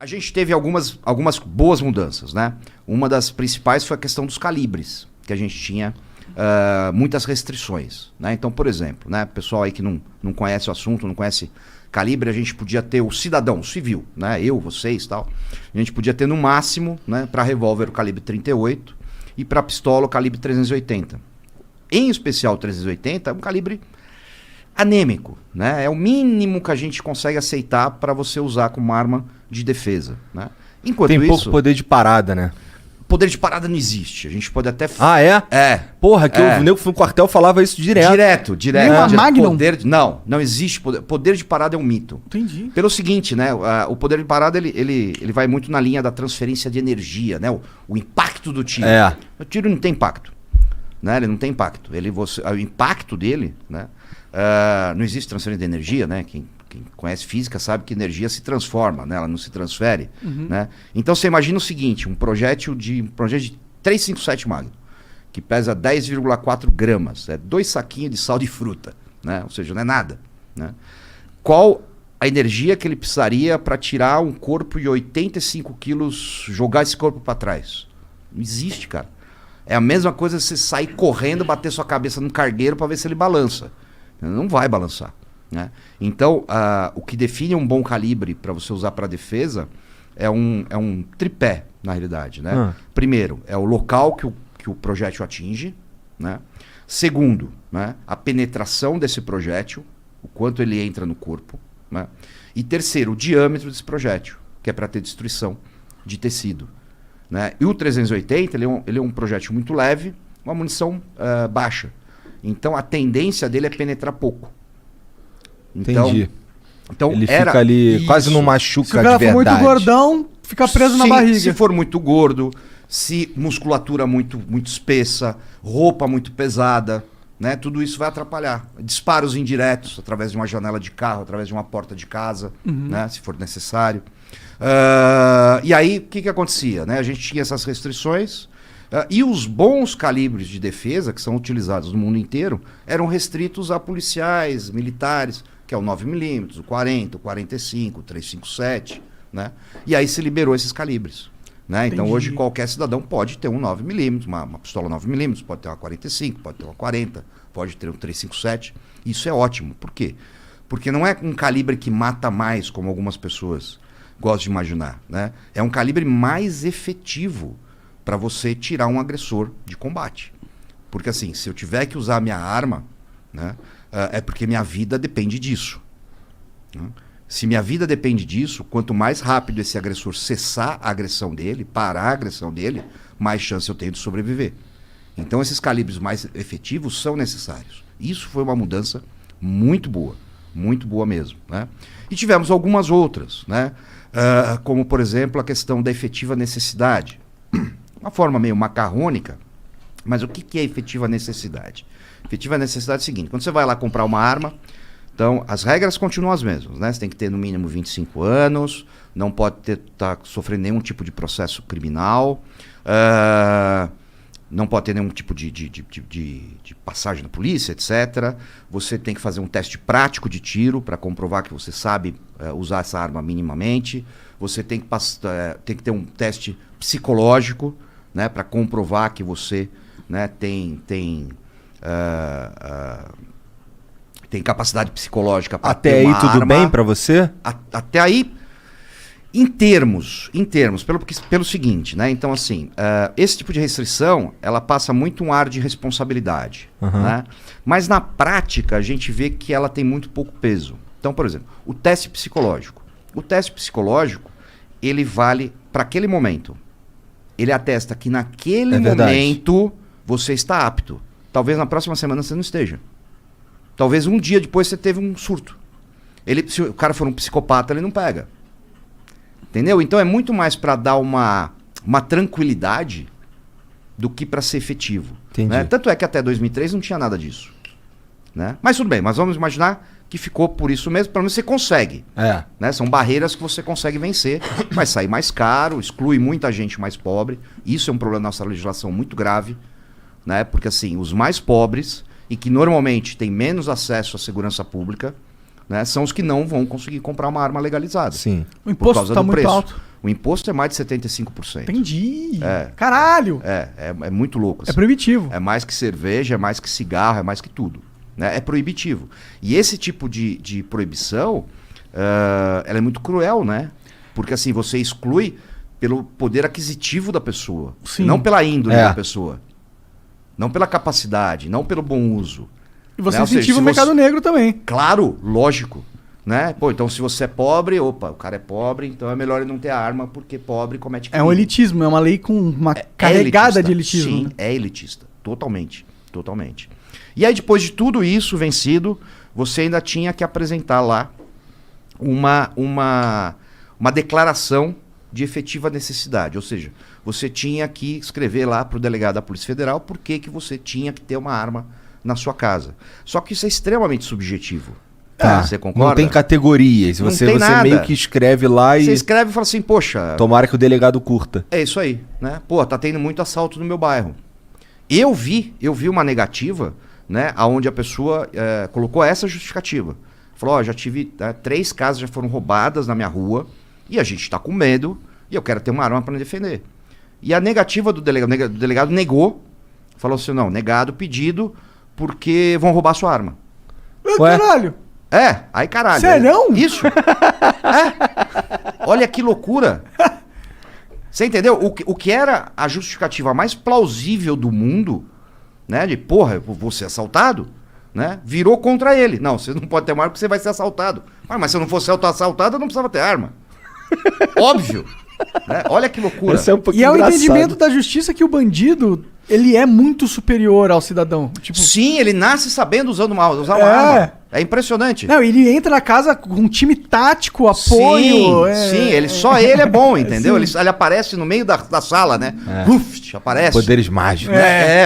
A gente teve algumas boas mudanças, né? Uma das principais foi a questão dos calibres, que a gente tinha muitas restrições, né? Então, por exemplo, né, pessoal aí que não conhece o assunto, não conhece calibre, a gente podia ter o cidadão, o civil, né? Eu, vocês, tal. A gente podia ter no máximo, né, para revólver o calibre 38 e para pistola o calibre 380. Em especial o 380 é um calibre anêmico, né? É o mínimo que a gente consegue aceitar para você usar como arma de defesa, né? Enquanto Tem isso, pouco poder de parada, né? poder de parada não existe. A gente pode até... Ah, é? É. Porra, que o nego no quartel falava isso direto. Direto. Nenhuma Magnum? Não existe poder. Poder de parada é um mito. Entendi. Pelo seguinte, né? O poder de parada, ele vai muito na linha da transferência de energia, né? O impacto do tiro. É. O tiro não tem impacto, né? Ele não tem impacto. O impacto dele, né? Não existe transferência de energia, né? Quem conhece física sabe que energia se transforma, né? Ela não se transfere, né? Então você imagina o seguinte, um projétil de 357 Magnum, que pesa 10,4 gramas, 2 saquinhos de sal de fruta, né? Ou seja, não é nada, né? Qual a energia que ele precisaria para tirar um corpo de 85 quilos, jogar esse corpo para trás? Não existe, cara. É a mesma coisa você sair correndo, bater sua cabeça no cargueiro para ver se ele balança. Não vai balançar, né? Então, o que define um bom calibre para você usar para defesa é um tripé, na realidade, né? Primeiro, é o local que o projétil atinge, né? Segundo, né, a penetração desse projétil, o quanto ele entra no corpo, né? E terceiro, o diâmetro desse projétil, que é para ter destruição de tecido, né? E o 380, ele é um projétil muito leve, uma munição baixa. Então a tendência dele é penetrar pouco. Então, Entendi. Então ele fica ali, isso. quase não machuca Se o cara de for muito verdade. gordão, fica preso na barriga. Se for muito gordo, se musculatura muito espessa, roupa muito pesada, né? Tudo isso vai atrapalhar. Disparos indiretos, através de uma janela de carro, através de uma porta de casa, né? Se for necessário. E aí, o que acontecia, né? A gente tinha essas restrições, e os bons calibres de defesa, que são utilizados no mundo inteiro, eram restritos a policiais, militares, que é o 9mm, o 40, o 45, o 357, né? E aí se liberou esses calibres, né? Então hoje qualquer cidadão pode ter um 9mm, uma pistola 9mm, pode ter uma 45, pode ter uma 40, pode ter um 357. Isso é ótimo. Por quê? Porque não é um calibre que mata mais, como algumas pessoas gostam de imaginar, né? É um calibre mais efetivo para você tirar um agressor de combate. Porque assim, se eu tiver que usar a minha arma, né, é porque minha vida depende disso, né? Se minha vida depende disso, quanto mais rápido esse agressor cessar a agressão dele, parar a agressão dele, mais chance eu tenho de sobreviver. Então esses calibres mais efetivos são necessários. Isso foi uma mudança muito boa mesmo, né? E tivemos algumas outras, né? Como por exemplo a questão da efetiva necessidade. Uma forma meio macarrônica, mas o que é efetiva necessidade? Efetiva necessidade é o seguinte: quando você vai lá comprar uma arma, então as regras continuam as mesmas, né? Você tem que ter no mínimo 25 anos, não pode estar sofrendo nenhum tipo de processo criminal, não pode ter nenhum tipo de passagem na polícia, etc. Você tem que fazer um teste prático de tiro para comprovar que você sabe usar essa arma minimamente. Você tem que ter um teste psicológico, né, para comprovar que você, né, tem capacidade psicológica para ter uma arma. Até aí tudo bem para você? Até aí, em termos, pelo seguinte, né? Então assim, esse tipo de restrição, ela passa muito um ar de responsabilidade, né? Mas na prática a gente vê que ela tem muito pouco peso. Então, por exemplo, o teste psicológico. O teste psicológico, ele vale para aquele momento. Ele atesta que naquele momento você está apto. Talvez na próxima semana você não esteja. Talvez um dia depois você teve um surto. Se o cara for um psicopata, ele não pega. Entendeu? Então é muito mais para dar uma tranquilidade do que para ser efetivo. Né? Tanto é que até 2003 não tinha nada disso, né? Mas tudo bem, mas vamos imaginar que ficou por isso mesmo, pelo menos você consegue. Né? São barreiras que você consegue vencer, vai sair mais caro, exclui muita gente mais pobre. Isso é um problema da nossa legislação muito grave, né? Porque assim, os mais pobres e que normalmente têm menos acesso à segurança pública, né, são os que não vão conseguir comprar uma arma legalizada. Sim. O imposto está muito alto. O imposto é mais de 75%. Entendi. Caralho. É muito louco. É proibitivo. É mais que cerveja, é mais que cigarro, é mais que tudo. Né? É proibitivo. E esse tipo de proibição, ela é muito cruel, né? Porque assim, você exclui pelo poder aquisitivo da pessoa. Sim. Não pela índole da pessoa. Não pela capacidade, não pelo bom uso. E você né? incentiva o mercado negro também. Claro, lógico. Né? Pô, então se você é pobre, o cara é pobre, então é melhor ele não ter arma, porque pobre comete crime. É um elitismo, é uma lei com uma carregada elitista. de elitismo. Sim, né? é elitista. Totalmente. Totalmente. E aí, depois de tudo isso vencido, você ainda tinha que apresentar lá uma declaração de efetiva necessidade. Ou seja, você tinha que escrever lá para o delegado da Polícia Federal por que você tinha que ter uma arma na sua casa. Só que isso é extremamente subjetivo. Você concorda? Não tem categorias. Não Você tem nada. meio que escreve lá Você e... escreve e fala assim, poxa... Tomara que o delegado curta. É isso aí, né? Pô, tá tendo muito assalto no meu bairro. Eu vi uma negativa, né? Onde a pessoa colocou essa justificativa. Falou, já tive 3 casas já foram roubadas na minha rua e a gente tá com medo e eu quero ter uma arma para me defender. E a negativa do delegado negou, falou assim, não, negado pedido porque vão roubar sua arma. Ué? Caralho. Aí caralho. Sério? Isso. Olha que loucura. Você entendeu? O que era a justificativa mais plausível do mundo, né? De, porra, eu vou ser assaltado, né? Virou contra ele. Não, você não pode ter uma arma porque você vai ser assaltado. Mas se eu não fosse assaltado, eu não precisava ter arma. Óbvio. Né? Olha que loucura. Esse é um pouquinho E é o engraçado. entendimento da justiça que o bandido, ele é muito superior ao cidadão. Tipo, Sim, ele nasce sabendo usar uma arma. É impressionante. não, ele entra na casa com um time tático, apoio. Sim, só ele é bom, entendeu? Sim. Ele aparece no meio da sala, né? Aparece. Poderes mágicos.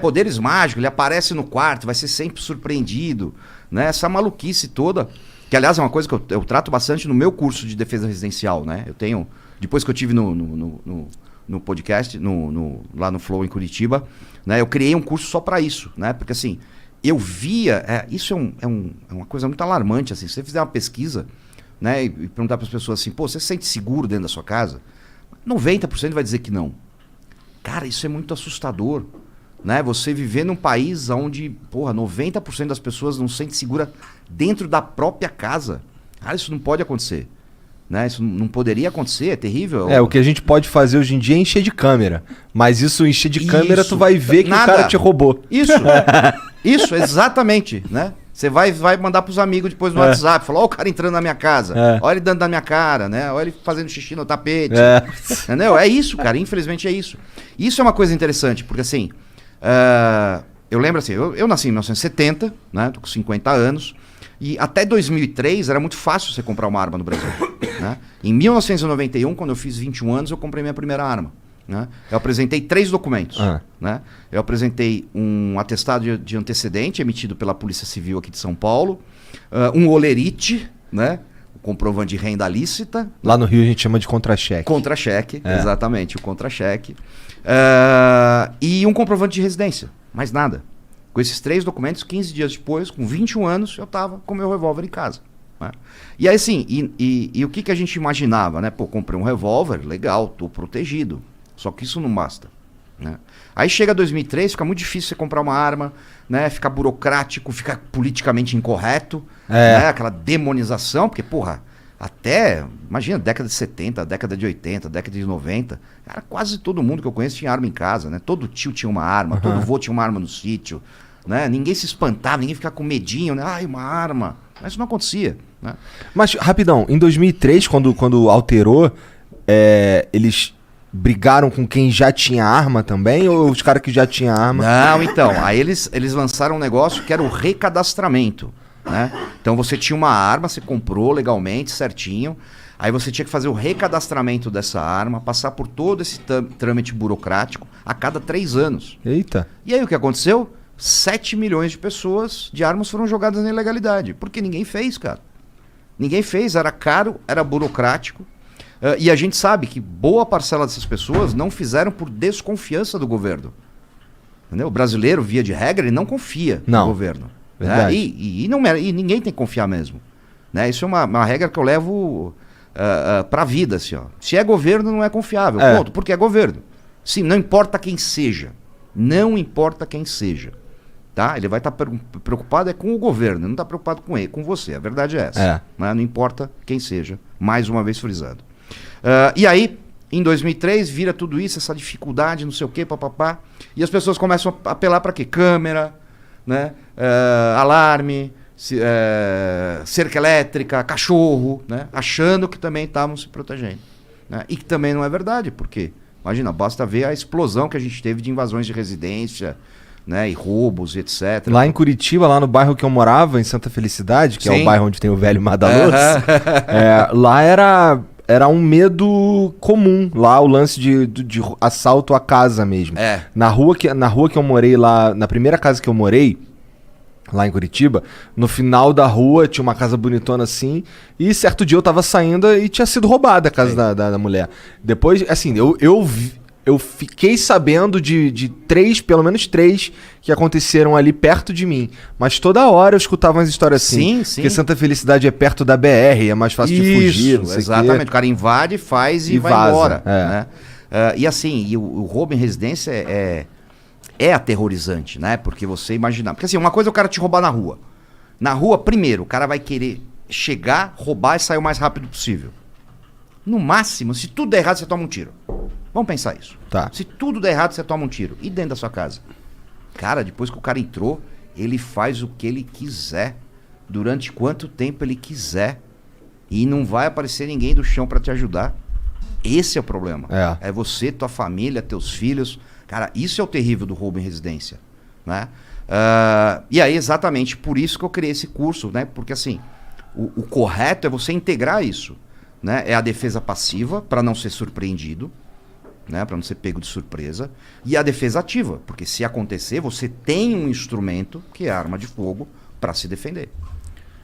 Poderes mágicos. Ele aparece no quarto, vai ser sempre surpreendido, né? Essa maluquice toda, que aliás é uma coisa que eu trato bastante no meu curso de defesa residencial, né? Eu tenho, depois que eu tive no podcast, lá no Flow em Curitiba, né? Eu criei um curso só para isso, né? Porque assim, eu via, isso é uma coisa muito alarmante, assim, se você fizer uma pesquisa, né, e perguntar para as pessoas assim, pô, você se sente seguro dentro da sua casa? 90% vai dizer que não. Cara, isso é muito assustador, né? Você viver num país onde, porra, 90% das pessoas não se sente segura dentro da própria casa. Cara, isso não pode acontecer. Né? Isso não poderia acontecer, é terrível. O que a gente pode fazer hoje em dia é encher de câmera. Mas isso, encher de câmera, tu vai ver que nada. o cara te roubou. Isso, exatamente, né? Você vai mandar pros amigos depois no WhatsApp, falar, ó o cara entrando na minha casa, olha ele dando na minha cara, né? Olha ele fazendo xixi no tapete. Entendeu? É isso, cara, infelizmente é isso. Isso é uma coisa interessante, porque assim, eu lembro assim, eu nasci em 1970, né? Tô com 50 anos. E até 2003 era muito fácil você comprar uma arma no Brasil. Né? Em 1991, quando eu fiz 21 anos, eu comprei minha primeira arma. Né? Eu apresentei 3 documentos. Né? Eu apresentei um atestado de antecedente emitido pela Polícia Civil aqui de São Paulo, um olerite, né? O comprovante de renda lícita. Lá no Rio a gente chama de contra-cheque. Contra-cheque, exatamente, o contra-cheque. E um comprovante de residência, mais nada. Com esses 3 documentos, 15 dias depois, com 21 anos, eu estava com meu revólver em casa. Né? E aí, assim, e o que a gente imaginava, né? Pô, comprei um revólver, legal, tô protegido. Só que isso não basta. Né? Aí chega 2003, fica muito difícil você comprar uma arma, né? Fica burocrático, fica politicamente incorreto, né? Aquela demonização, porque, porra, até, imagina, década de 70, década de 80, década de 90, cara, quase todo mundo que eu conheço tinha arma em casa, né? Todo tio tinha uma arma, todo vô tinha uma arma no sítio, né? Ninguém se espantava, ninguém ficava com medinho, né? Ai, uma arma. Mas isso não acontecia, né? Mas, rapidão, em 2003, quando alterou, eles brigaram com quem já tinha arma também? Ou os caras que já tinham arma? Não, então, aí eles lançaram um negócio que era o recadastramento. Né? Então você tinha uma arma, você comprou legalmente, certinho. Aí você tinha que fazer o recadastramento dessa arma, passar por todo esse trâmite burocrático a cada 3 anos. Eita. E aí o que aconteceu? 7 milhões de pessoas de armas foram jogadas na ilegalidade. Porque ninguém fez, cara. Ninguém fez, era caro, era burocrático. E a gente sabe que boa parcela dessas pessoas não fizeram por desconfiança do governo. Entendeu? O brasileiro, via de regra, ele não confia no governo. Né? E ninguém tem que confiar mesmo. Né? Isso é uma regra que eu levo pra vida, assim, ó. Se é governo, não é confiável. É. Ponto. Porque é governo. Sim, não importa quem seja. Não importa quem seja. Tá? Ele vai estar preocupado com o governo, não está preocupado com ele, com você. A verdade é essa. Né? Não importa quem seja. Mais uma vez frisando. E aí, em 2003, vira tudo isso, essa dificuldade, não sei o quê, papapá. E as pessoas começam a apelar para quê? Câmera, né? Alarme, cerca elétrica, cachorro, né? Achando que também estavam se protegendo. Né? E que também não é verdade, porque, imagina, basta ver a explosão que a gente teve de invasões de residência, né? E roubos, e etc. Lá em Curitiba, lá no bairro que eu morava, em Santa Felicidade, que é o bairro onde tem o velho Madaloso, lá era um medo comum, lá o lance de assalto à casa mesmo. Na rua que eu morei lá, na primeira casa que eu morei, lá em Curitiba, no final da rua tinha uma casa bonitona assim, e certo dia eu tava saindo e tinha sido roubada a casa da mulher. Depois, assim, eu fiquei sabendo de pelo menos três que aconteceram ali perto de mim. Mas toda hora eu escutava umas histórias assim. Sim. Porque Santa Felicidade é perto da BR, é mais fácil de fugir. Não sei exatamente. quê. O cara invade, faz e vai vaza, embora. Né? E assim, o roubo em residência é aterrorizante, né? Porque você imagina... Porque assim, uma coisa é o cara te roubar na rua. Na rua, primeiro, o cara vai querer chegar, roubar e sair o mais rápido possível. No máximo, se tudo der errado, você toma um tiro. Vamos pensar isso. Tá. Se tudo der errado, você toma um tiro. E dentro da sua casa? Cara, depois que o cara entrou, ele faz o que ele quiser. Durante quanto tempo ele quiser. E não vai aparecer ninguém do chão pra te ajudar. Esse é o problema. É você, tua família, teus filhos. Cara, isso é o terrível do roubo em residência. Né? E aí, exatamente por isso que eu criei esse curso. Né? Porque assim, o correto é você integrar isso. Né? É a defesa passiva, para não ser surpreendido. Né, para não ser pego de surpresa, e a defesa ativa, porque se acontecer, você tem um instrumento, que é a arma de fogo, para se defender.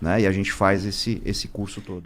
Né, e a gente faz esse curso todo.